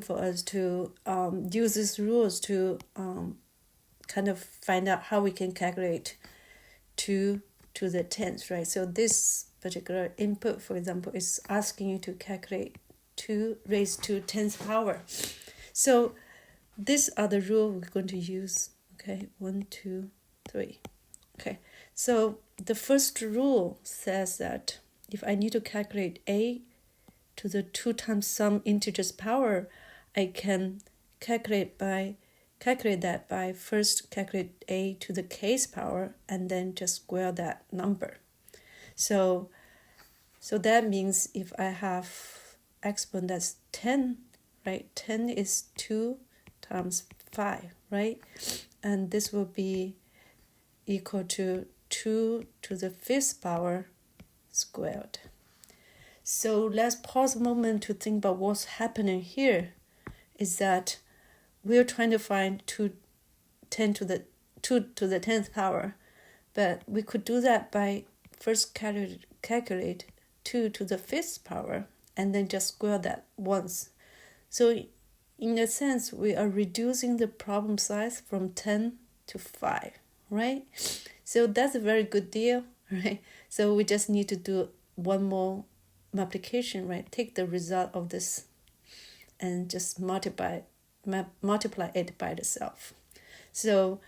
for us to use these rules to kind of find out how we can calculate 2 to the 10th, right? So this particular input, for example, is asking you to calculate 2 raised to 10th power. So these are the rules we're going to use. Okay, 1, 2, 3. Okay, so the first rule says that if I need to calculate a to the 2 times some integers power, I can calculate that by first calculate a to the k's power and then just square that number. So that means if I have exponent that's 10, right? 10 is 2 times 5, right? And this will be equal to 2 to the 5th power squared. So let's pause a moment to think about what's happening here. Is that we're trying to find 2 to the 10th power, but we could do that by first calculate 2 to the 5th power and then just square that once. So in a sense, we are reducing the problem size from 10 to 5, right? So that's a very good deal, right? So we just need to do one more multiplication, right? Take the result of this and just multiply it by itself. So,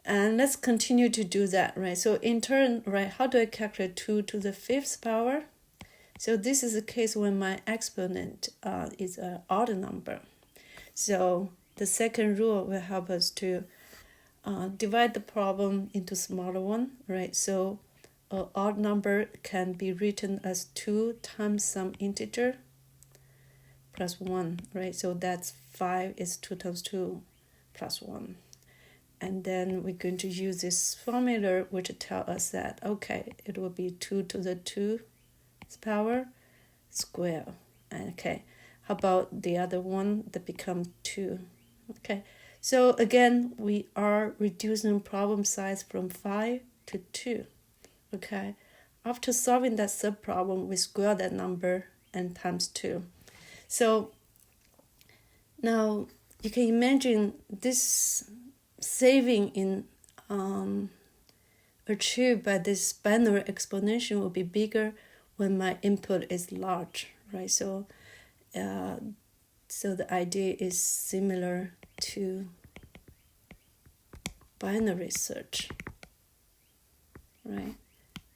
and let's continue to do that, right? So in turn, right, how do I calculate 2 to the 5th power? So this is the case when my exponent is an odd number. So the second rule will help us to divide the problem into smaller one, right? So an odd number can be written as 2 times some integer plus 1, right? So that's 5 is 2 times 2 plus 1. And then we're going to use this formula which tell us that, okay, it will be 2 to the 2th power square. Okay, how about the other one that becomes 2? Okay, so again, we are reducing problem size from 5 to 2. Okay, after solving that subproblem, we square that number and times 2. So now you can imagine this saving in achieved by this binary exponential will be bigger when my input is large, right? So the idea is similar to binary search, right?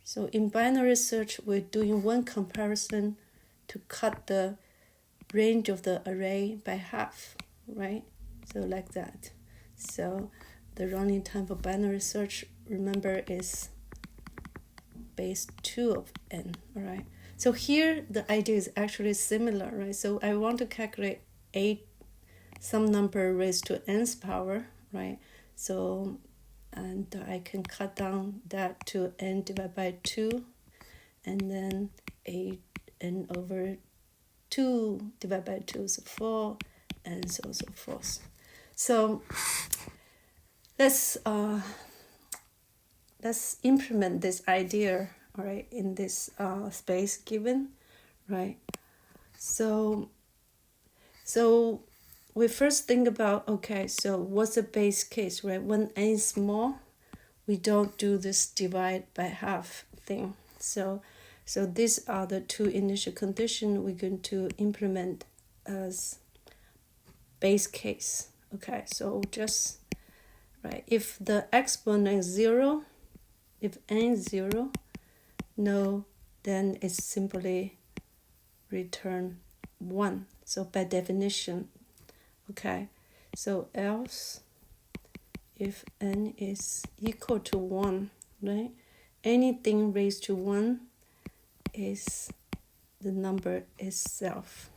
So in binary search, we're doing one comparison to cut the range of the array by half, right? So like that. So the running time for binary search, remember, is base 2 of n, all right? So here the idea is actually similar, right? So I want to calculate some number raised to nth power, right? So, and I can cut down that to n divided by 2, and then n over 2 divided by 2 is 4, and so on and so forth. So let's implement this idea, all right, in this space given, right? So we first think about, okay, so what's the base case, right? When n is small, we don't do this divide by half thing. So these are the two initial conditions we're going to implement as base case. Okay, so just, right, if the exponent is 0, if n is 0, no, then it's simply return 1. So by definition, okay, so else if n is equal to 1, right, anything raised to 1 is the number itself.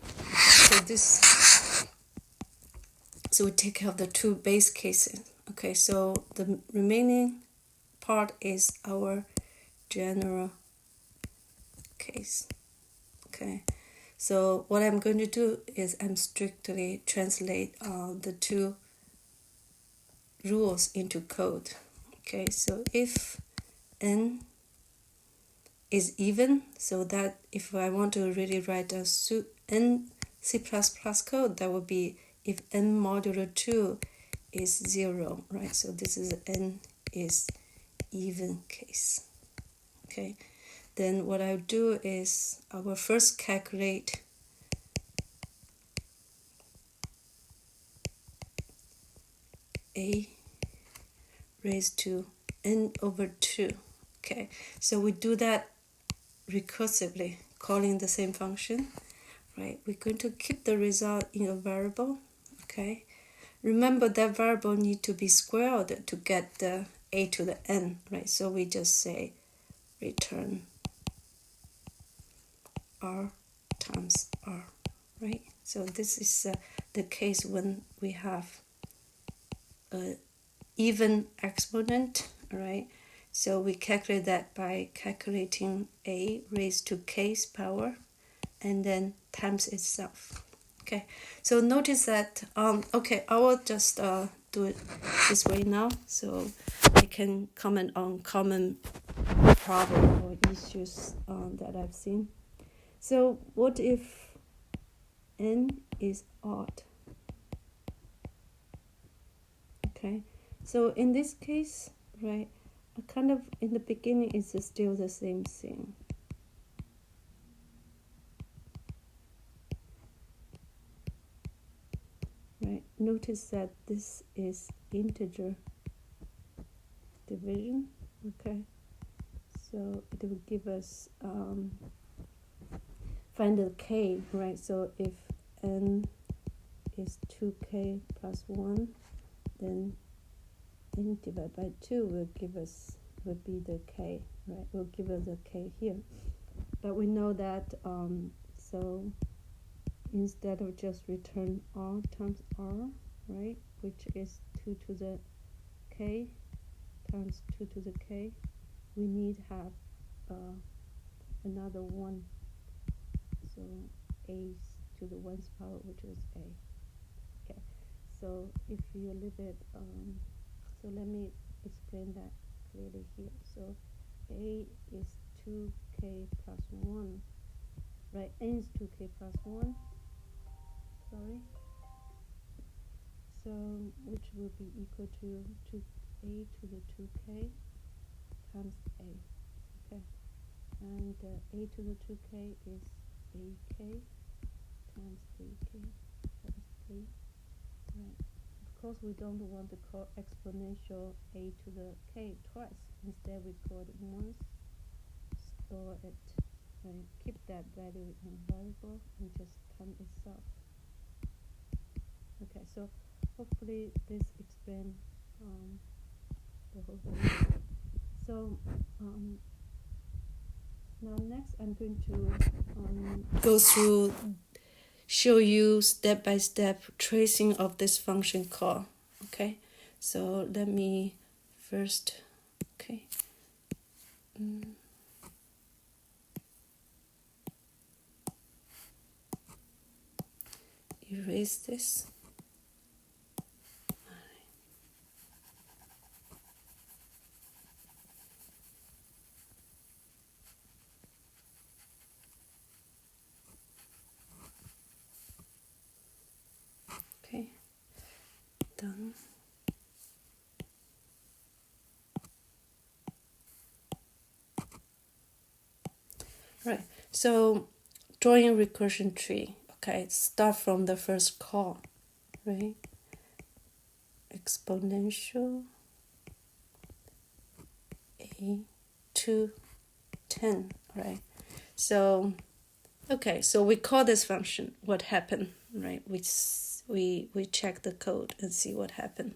So we take care of the two base cases. Okay, so the remaining part is our general case. Okay, so what I'm going to do is I'm strictly translate the two rules into code. Okay, so if n is even, so that if I want to really write a n C++ code, that would be if n modulo 2 is 0, right? So this is n is even case. Okay, then what I'll do is I will first calculate a raised to n over 2. Okay, so we do that recursively, calling the same function, right? We're going to keep the result in a variable. Okay, remember that variable need to be squared to get the a to the n, right? So we just say return r times r, right? So this is the case when we have a even exponent, right? So we calculate that by calculating a raised to k's power and then times itself. Okay, so notice that, okay, I will just do it this way now so I can comment on common problem or issues that I've seen. So what if n is odd? Okay, so in this case, right, kind of in the beginning it's still the same thing. Right, notice that this is integer division. Okay, so it will give us find the k, right? So if n is 2k plus 1, then n divided by 2 will be the k, right? Will give us a k here. But we know that so instead of just return r times r, right, which is 2 to the k times 2 to the k, we need to have another 1. So a to the 1's power, which is a. Okay, so if you leave it, so let me explain that clearly here. So a is 2k plus 1, right? N is 2k plus 1, sorry. So which will be equal to a to the 2k times a. Okay, and a to the 2k is ak times ak times a. Right. Of course, we don't want to call exponential a to the k twice. Instead, we call it once. Store it, right? Keep that value in variable and just time itself. Okay, so hopefully this explains the whole thing. So now next I'm going to go through, show you step by step tracing of this function call. Okay, so let me first, okay. Erase this. Okay, done. Right, so drawing a recursion tree. Okay, start from the first call, right? Exponential a to 10, right? So, okay, so we call this function. What happened, right? We check the code and see what happened.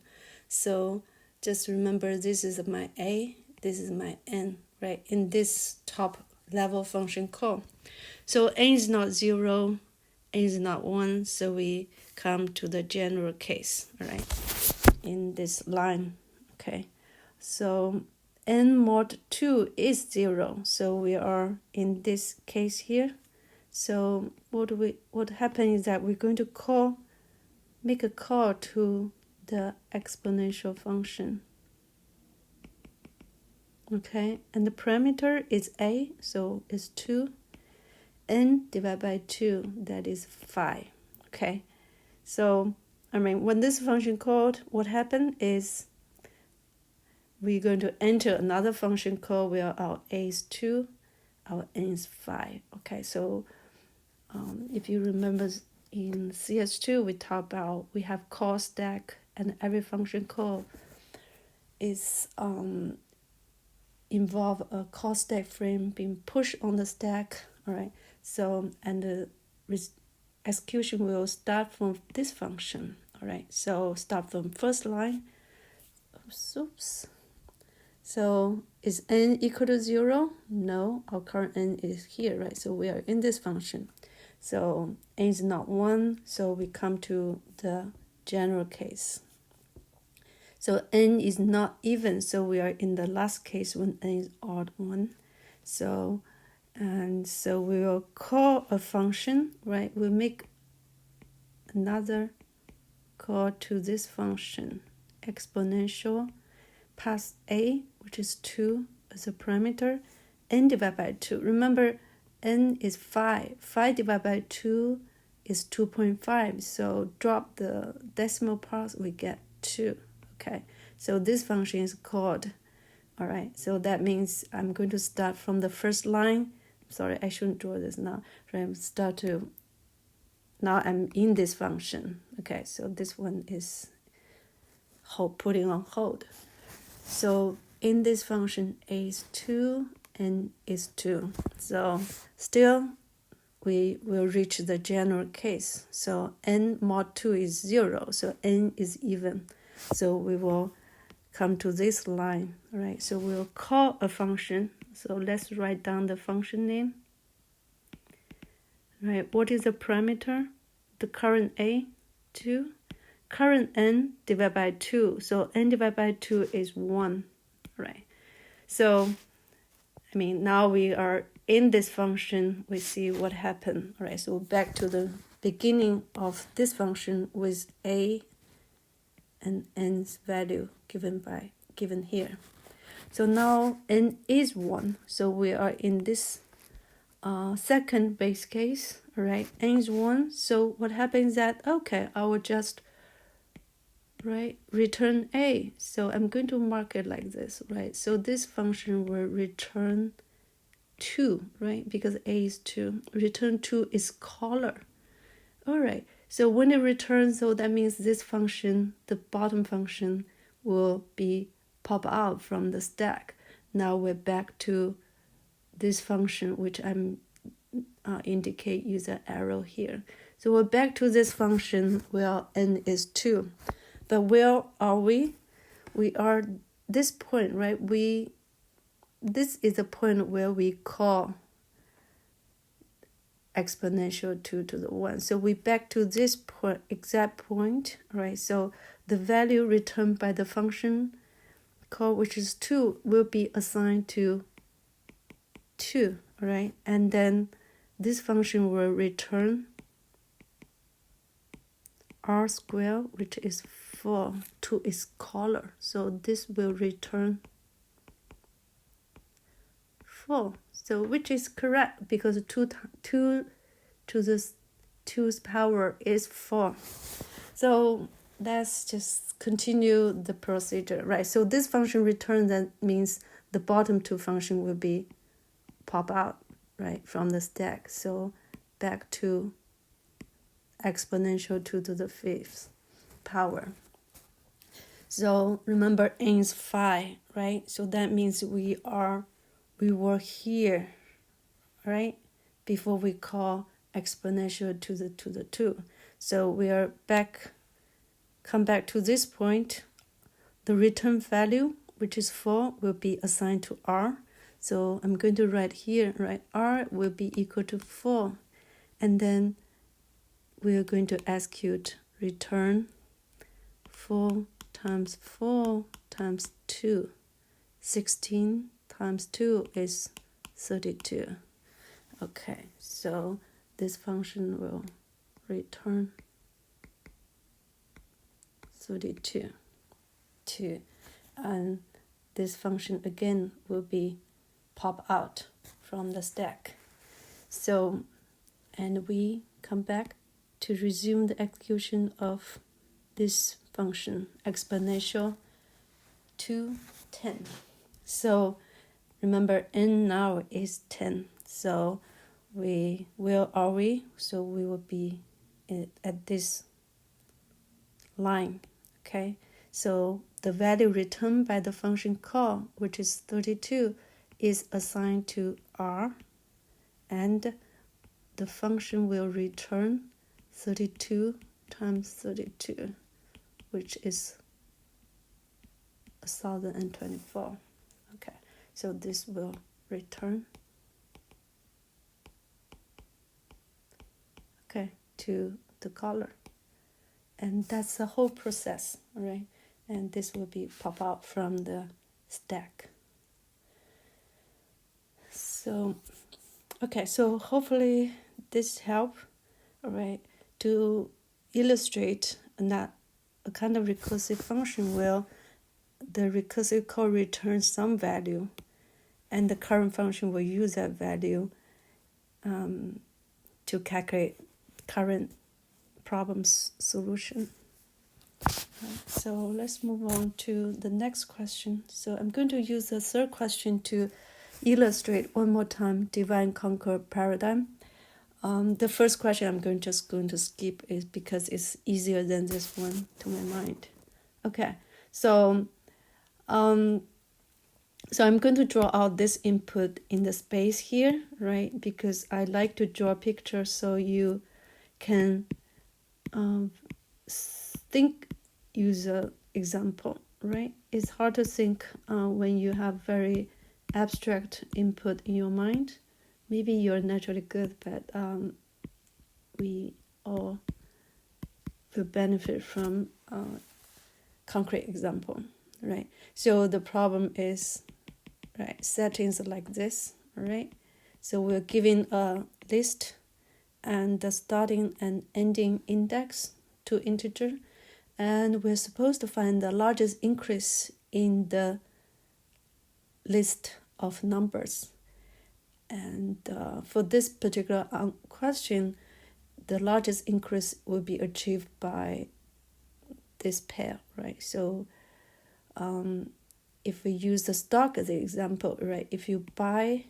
So just remember, this is my a, this is my n, right? In this top level function call. So n is not 0, n is not 1, so we come to the general case, right? In this line, okay? So n mod 2 is 0, so we are in this case here. So what happens is that we're going to make a call to the exponential function. Okay, and the parameter is a, so it's 2. N divided by 2, that is 5. Okay, so when this function called, what happened is we're going to enter another function call where our a is 2, our n is 5. Okay, so if you remember in CS2, we talked about we have call stack, and every function call is involve a call stack frame being pushed on the stack. All right, so and the execution will start from this function. All right, so start from first line. Oops. So is n equal to 0? No, our current n is here, right? So we are in this function. So n is not 1, so we come to the general case. So n is not even, so we are in the last case when n is odd 1. So we will call a function, right? We'll make another call to this function, exponential, pass a, which is 2 as a parameter, n divided by 2. Remember, n is 5. 5 divided by 2 is 2.5. So drop the decimal parts, we get 2. Okay, so this function is called. All right, so that means I'm going to start from the first line. Sorry, I shouldn't draw this now. Right, now I'm in this function. Okay, so this one is putting on hold. So in this function, a is 2, n is 2. So still, we will reach the general case. So n mod 2 is 0, so n is even. So we will come to this line, right? So we'll call a function. So let's write down the function name. Right, what is the parameter? The current a, 2. Current n divided by 2. So n divided by 2 is 1, right? So, now we are in this function. We see what happened, right? So back to the beginning of this function with a and n's value given here. So now n is 1. So we are in this second base case, right? N is 1. So what happens that, okay, I will just return a. So I'm going to mark it like this, right? So this function will return 2, right? Because a is 2. Return 2 is caller. All right, so when it returns, so that means this function, the bottom function, will be pop out from the stack. Now we're back to this function, which I'm indicate use an arrow here. So we're back to this function where n is 2. But where are we? We are this point, right? This is the point where we call exponential 2 to the 1. So we back to this point, exact point, right? So the value returned by the function call, which is 2, will be assigned to 2, right? And then this function will return r squared, which is 4. 2 is caller, so this will return 4. So which is correct because 2 to the 2's power is 4. So let's just continue the procedure, right? So this function return, that means the bottom two function will be pop out, right, from the stack. So back to exponential 2 to the 5th power. So remember n is 5, right? So that means we were here, right, before we call exponential to the 2. So we are come back to this point. The return value, which is 4, will be assigned to r. So I'm going to write here, right, r will be equal to 4. And then we are going to execute return 4 times 4 times 2. 16 times 2 is 32. Okay, so this function will return 32. And this function again will be pop out from the stack. So, and we come back to resume the execution of this function exponential to 10. So remember n now is 10. So where are we? So we will be at this line. Okay, so the value returned by the function call, which is 32, is assigned to r, and the function will return 32 times 32, which is 1024. Okay, so this will return, okay, to the caller, and that's the whole process. All right, and this will be pop out from the stack. So okay, so hopefully this help, all right, to illustrate that a kind of recursive function will the recursive call returns some value, and the current function will use that value to calculate current problem's solution. Right, so let's move on to the next question. So I'm going to use the third question to illustrate one more time divide and conquer paradigm. The first question I'm just going to skip is because it's easier than this one to my mind. Okay, so so I'm going to draw out this input in the space here, right? Because I like to draw a picture so you can use an example, right? It's hard to think when you have very abstract input in your mind. Maybe you're naturally good, but we all will benefit from concrete example, right? So the problem is, right, settings like this, right? So we're given a list and the starting and ending index to integer, and we're supposed to find the largest increase in the list of numbers. And for this particular question, the largest increase will be achieved by this pair, right? So if we use the stock as an example, right, if you buy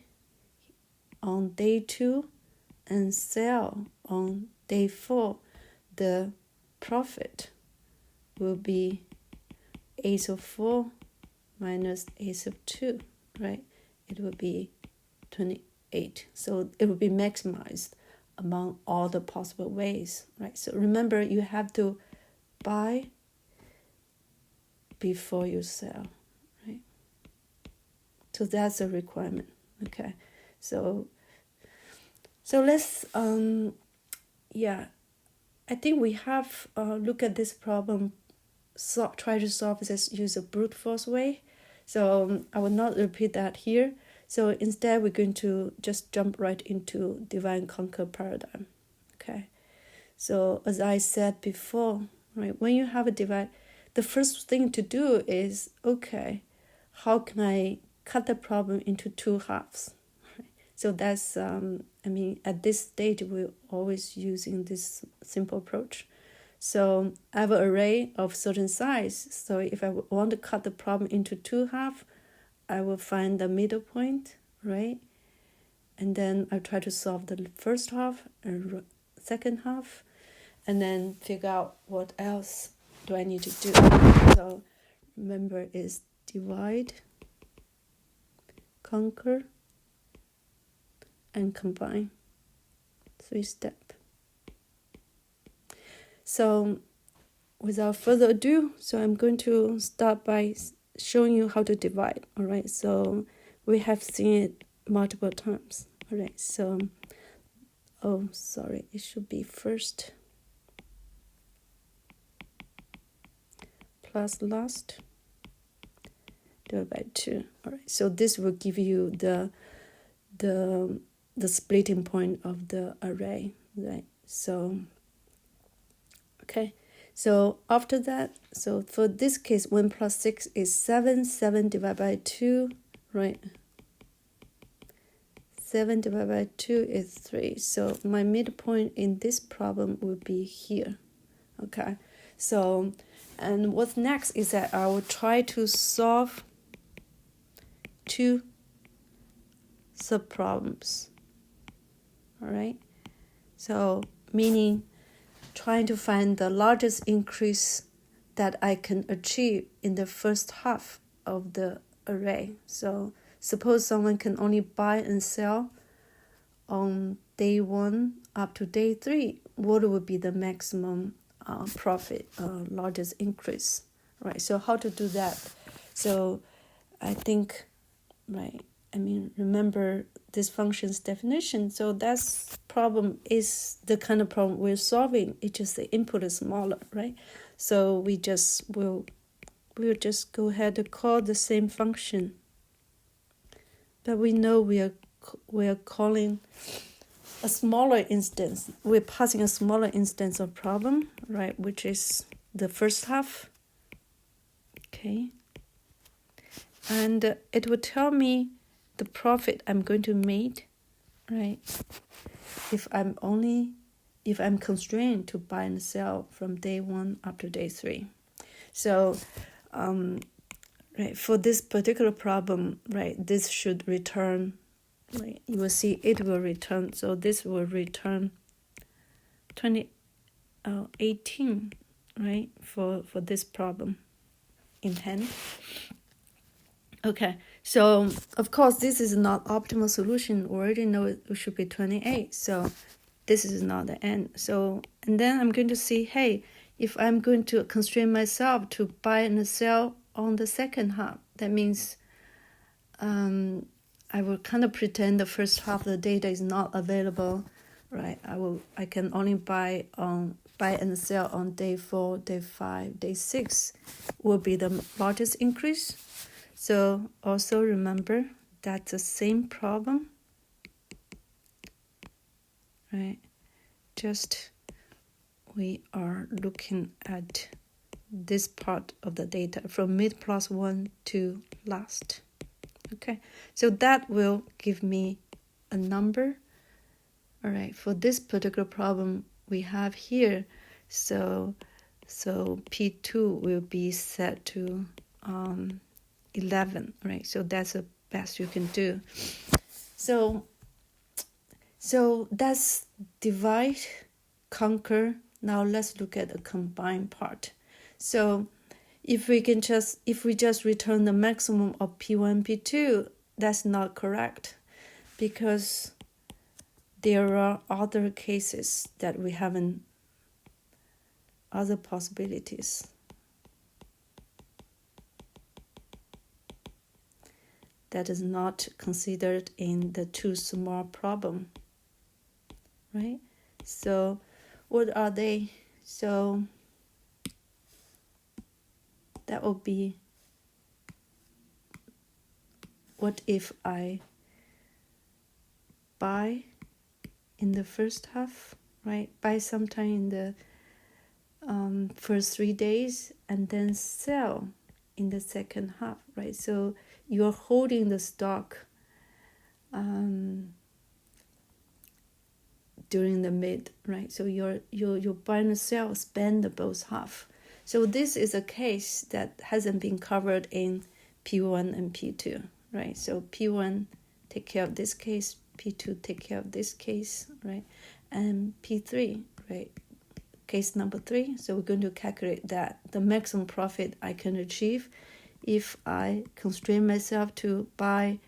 on day 2 and sell on day 4, the profit will be ace of 4 minus ace of 2, right? It will be 28. So it will be maximized among all the possible ways, right? So remember, you have to buy before you sell, right? So that's a requirement. Okay, so let's I think we have look at this problem, try to solve this use a brute force way. So I will not repeat that here. So instead we're going to just jump right into divide and conquer paradigm. Okay, so as I said before, right, when you have a divide, the first thing to do is, okay, how can I cut the problem into 2 halves? Right? So that's at this stage we're always using this simple approach. So I have an array of certain size. So if I want to cut the problem into 2 halves, I will find the middle point, right? And then I try to solve the first half and second half, and then figure out what else do I need to do. So remember, is divide, conquer, and combine. 3 steps. So without further ado, so I'm going to start by showing you how to divide. All right, so we have seen it multiple times. All right, so it should be first plus last divided by 2. All right, so this will give you the splitting point of the array, right? So okay, so after that, so for this case, 1 plus 6 is 7. 7 divided by 2, right? 7 divided by 2 is 3. So my midpoint in this problem will be here. Okay, So, and what's next is that I will try to solve two subproblems. All right. So, meaning trying to find the largest increase that I can achieve in the first half of the array. So, suppose someone can only buy and sell on day 1 up to day 3. What would be the maximum profit, largest increase? Right. So, how to do that? So, I think, right. Remember this function's definition. So that's problem is the kind of problem we're solving. It's just the input is smaller, right? So we'll just go ahead and call the same function. But we know we are calling a smaller instance. We're passing a smaller instance of problem, right? Which is the first half. Okay. And it will tell me the profit I'm going to make, right? If I'm constrained to buy and sell from day 1 up to day 3. So, right, for this particular problem, right, this should return, right, you will see it will return. So this will return 18, right, for this problem in hand. Okay, so of course this is not optimal solution. We already know it should be 28. So this is not the end. So, and then I'm going to see, hey, if I'm going to constrain myself to buy and sell on the second half, that means I will kind of pretend the first half of the data is not available, right? I can only buy and sell on day 4, day 5, day 6 will be the largest increase. So also remember that's the same problem, right? Just we are looking at this part of the data from mid plus 1 to last. Okay, so that will give me a number. All right, for this particular problem we have here, so P2 will be set to 11, right? So that's the best you can do. So that's divide, conquer. Now let's look at the combined part. So if we just return the maximum of P1, P2, that's not correct, because there are other cases that we haven't, other possibilities. That is not considered in the too small problem, right? So what are they? So that will be, what if I buy in the first half, right? Buy sometime in the first 3 days and then sell in the second half, right? So you're holding the stock during the mid, right? So you're buy and sell, spend the both half. So this is a case that hasn't been covered in P1 and P2, right? So P1 take care of this case, P2 take care of this case, right? And P3, right? Case number 3. So we're going to calculate that the maximum profit I can achieve if I constrain myself to buy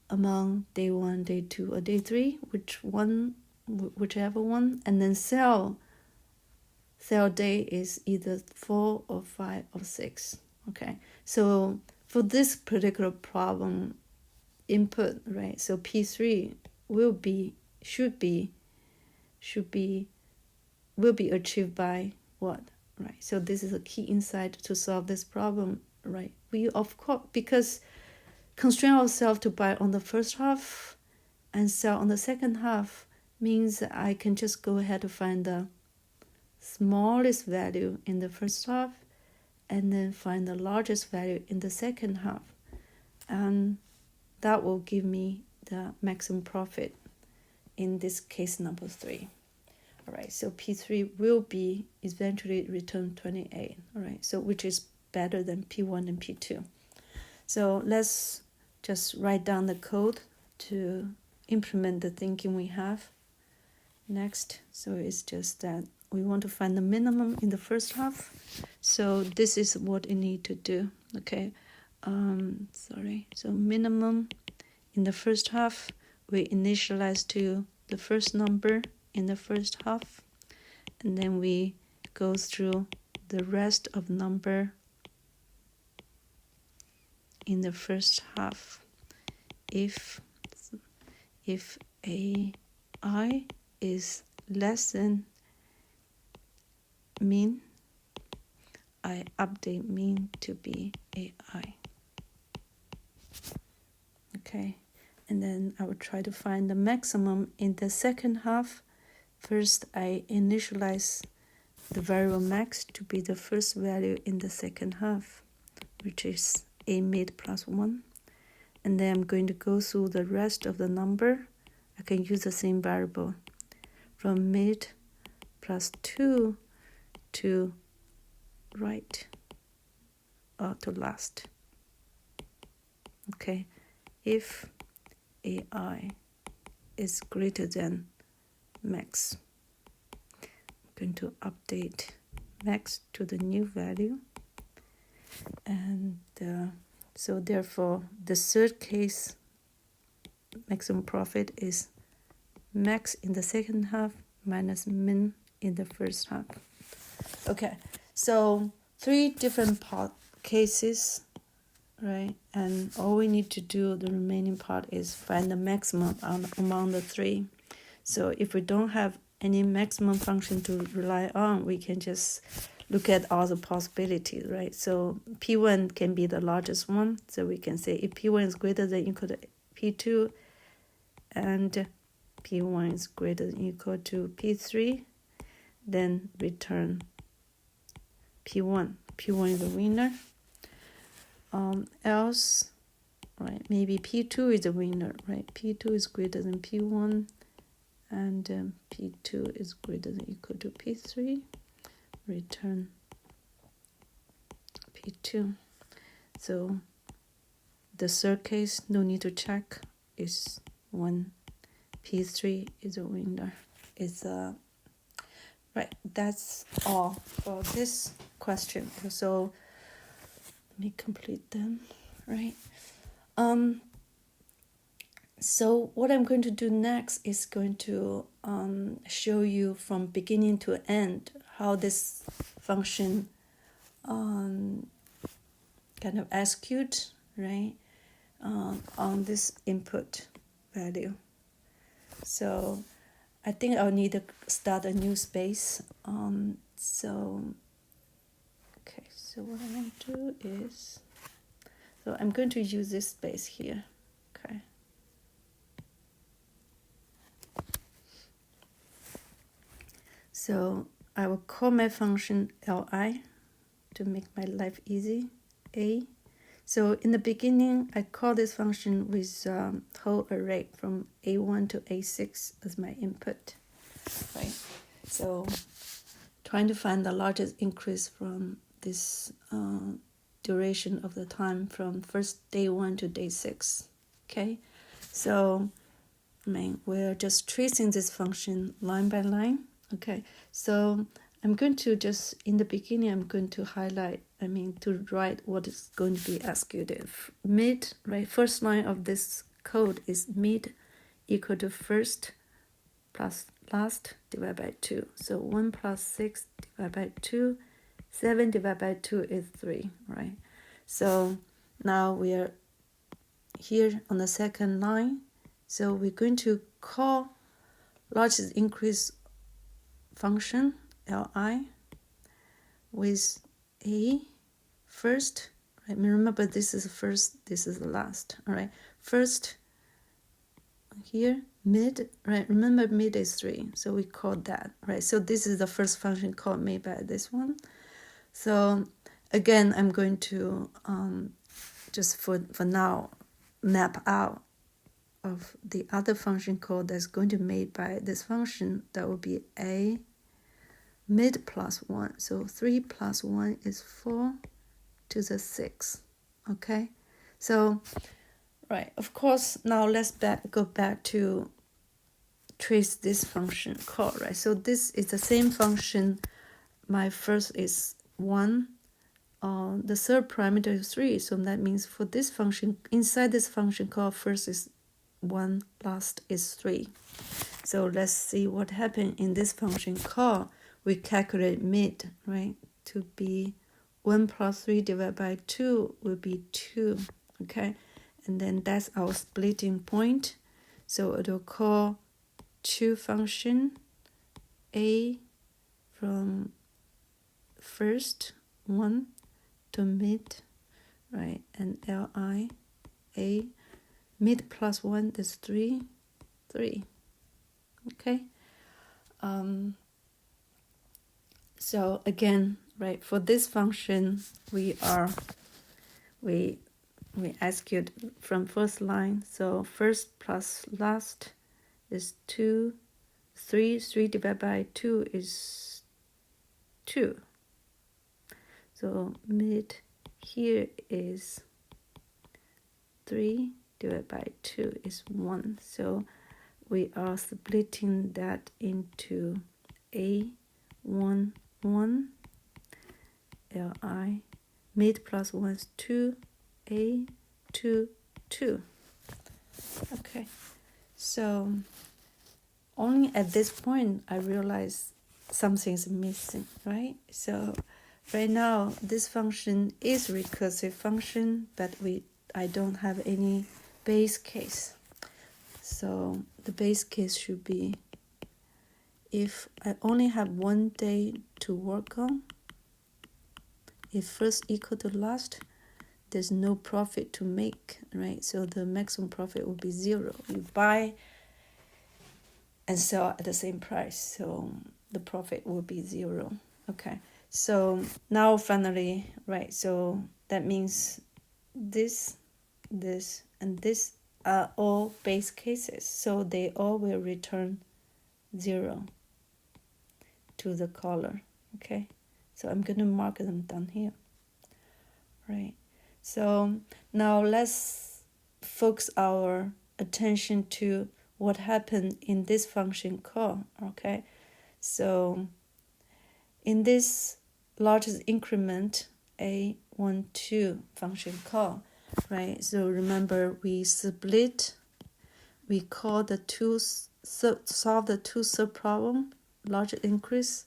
among day 1, day 2, or day 3, whichever one, and then sell day is either 4 or 5 or 6. Okay, so for this particular problem input, right, so P3 will be achieved by what, right? So this is a key insight to solve this problem, right? We, of course, because constrain ourselves to buy on the first half and sell on the second half means I can just go ahead to find the smallest value in the first half and then find the largest value in the second half, and that will give me the maximum profit in this case number 3. All right, so P3 will be eventually return 28. All right, so which is better than P1 and P2. So let's just write down the code to implement the thinking we have. Next, so it's just that we want to find the minimum in the first half. So this is what you need to do. Okay, so minimum in the first half, we initialize to the first number in the first half, and then we go through the rest of number in the first half. If AI is less than mean, I update mean to be AI. Okay, and then I will try to find the maximum in the second half. First, I initialize the variable max to be the first value in the second half, which is a mid plus 1. And then I'm going to go through the rest of the number. I can use the same variable from mid plus 2 to right or to last. Okay, if AI is greater than max, I'm going to update max to the new value. And so therefore, the third case maximum profit is max in the second half minus min in the first half. Okay, so 3 different cases, right? And all we need to do, the remaining part, is find the maximum among the 3. So if we don't have any maximum function to rely on, we can just look at all the possibilities, right? So P1 can be the largest one. So we can say if P1 is greater than equal to P2 and P1 is greater than equal to P3, then return P1. P1 is the winner. Else, right, maybe P2 is the winner, right? P2 is greater than P1 and P2 is greater than equal to P3. Return P2. So the third case, no need to check, is when P3 is a winner. Right, that's all for this question. So let me complete them, right? So what I'm going to do next is going to show you from beginning to end how this function kind of execute, right, on this input value. So I think I'll need to start a new space. So what I'm going to do is, so I'm going to use this space here. Okay. So I will call my function li to make my life easy, a. So in the beginning, I call this function with whole array from A1 to A6 as my input, right? So trying to find the largest increase from this duration of the time from first day 1 to day 6, okay? So we're just tracing this function line by line, okay? So I'm going to just, in the beginning, I'm going to highlight, to write what is going to be executed. Mid, right, first line of this code is mid equal to first plus last divided by 2. So 1 plus 6 divided by 2, 7 divided by 2 is 3, right? So now we are here on the second line. So we're going to call largest increase function, li, with a first, right? Remember, this is first, this is the last, all right? First, here, mid, right? Remember, mid is 3, so we called that, right? So this is the first function called made by this one. So again, I'm going to just for now map out of the other function call that's going to be made by this function, that will be a mid plus 1. So 3 plus 1 is 4 to the 6. Okay, so right, of course, now let's go back to trace this function call, right? So this is the same function. My first is 1. The third parameter is 3. So that means for this function, inside this function call, first is 1, last is 3. So let's see what happened in this function call. We calculate mid, right, to be 1 plus 3 divided by 2 will be 2, okay? And then that's our splitting point. So it will call 2 function, A from first 1 to mid, right? And Li, A, mid plus 1 is 3, 3, okay? So again, right, for this function, we execute from first line. So first plus last is 2, 3 divided by 2 is 2. So mid here is 3 divided by 2 is 1. So we are splitting that into A, 1, 1, Li, mid plus 1 is 2, A, 2, 2. Okay, so only at this point I realize something's missing, right? So right now this function is recursive function, but I don't have any base case. So the base case should be if I only have one day to work on, if first equal to last, there's no profit to make, right? So the maximum profit will be 0. You buy and sell at the same price, so the profit will be 0. Okay, so now finally, right, so that means this, and this are all base cases, so they all will return 0 to the caller. Okay, so I'm going to mark them down here, right? So now let's focus our attention to what happened in this function call. Okay, so in this largest increment A12 function call, right? So remember we call the solve the two sub problem, largest increase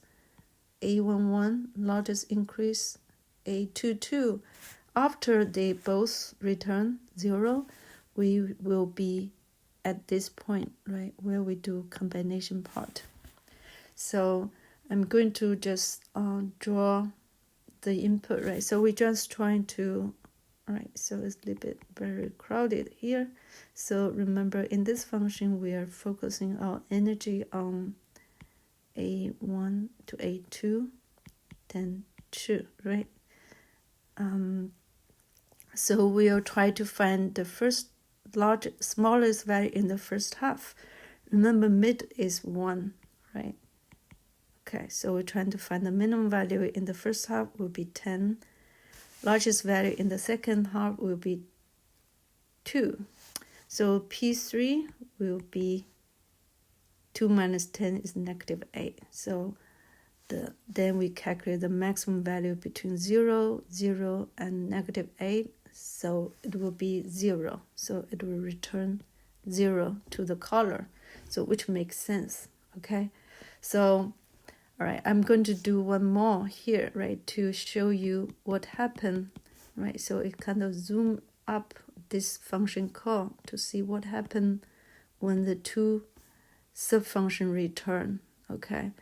A11, largest increase A22. After they both return 0, we will be at this point, right, where we do combination part. So I'm going to just draw the input, right? So we're just trying to, all right, so it's a little bit very crowded here. So remember, in this function, we are focusing our energy on A1 to A2, then 2, right? So we'll try to find the first smallest value in the first half. Remember, mid is 1, right? Okay, so we're trying to find the minimum value in the first half will be 10. Largest value in the second half will be 2. So P3 will be 2 minus 10 is negative 8. So then we calculate the maximum value between 0, 0, and negative 8. So it will be 0. So it will return 0 to the caller. So which makes sense, okay? So, all right, I'm going to do one more here, right, to show you what happened, right? So it kind of zoom up this function call to see what happened when the two subfunction return, okay?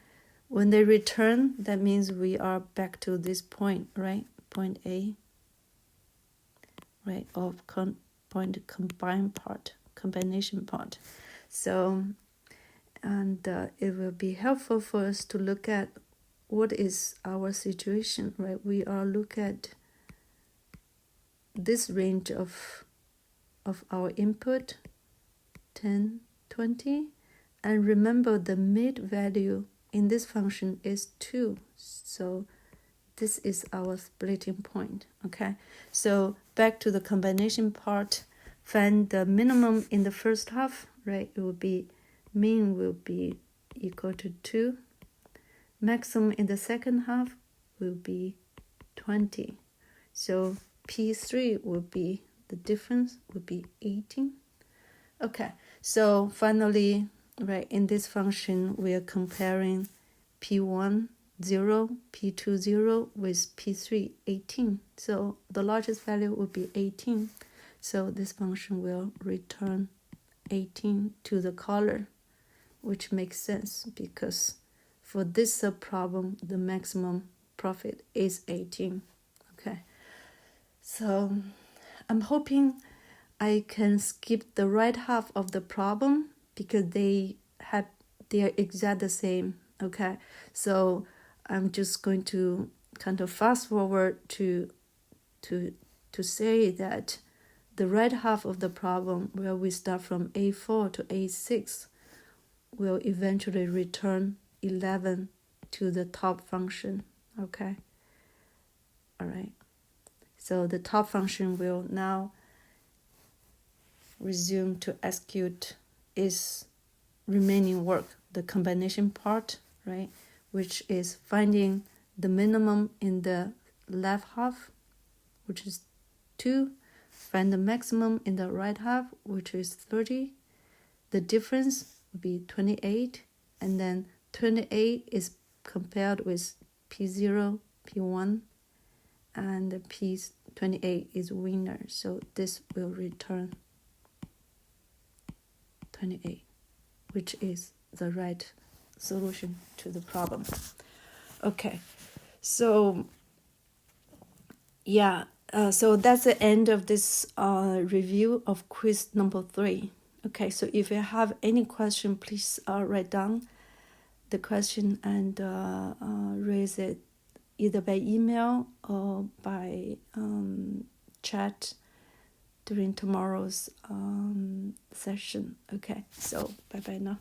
When they return, that means we are back to this point, right? Point A, right, of point combination part. So, and it will be helpful for us to look at what is our situation, right? We are look at this range of our input, 10, 20. And remember the mid value in this function is 2. So this is our splitting point, okay? So back to the combination part, find the minimum in the first half, right? It will be, mean will be equal to 2. Maximum in the second half will be 20. So P3 will be, the difference will be 18. Okay, so finally, right, in this function, we are comparing P1, 0, P2, 0 with P3, 18. So the largest value will be 18. So this function will return 18 to the caller, which makes sense because for this subproblem, the maximum profit is 18. Okay, so I'm hoping I can skip the right half of the problem because they are exact the same. Okay, so I'm just going to kind of fast forward to say that the right half of the problem, where we start from A4 to A6, will eventually return 11 to the top function. Okay, all right. So the top function will now resume to execute its remaining work, the combination part, right, which is finding the minimum in the left half, which is 2, find the maximum in the right half, which is 30. The difference would be 28, and then 28 is compared with P0, P1, and P28 is winner, so this will return 28, which is the right solution to the problem. Okay, so yeah, so that's the end of this review of quiz number 3. Okay, so if you have any question, please write down the question and raise it either by email or by chat during tomorrow's session. Okay, so bye-bye now.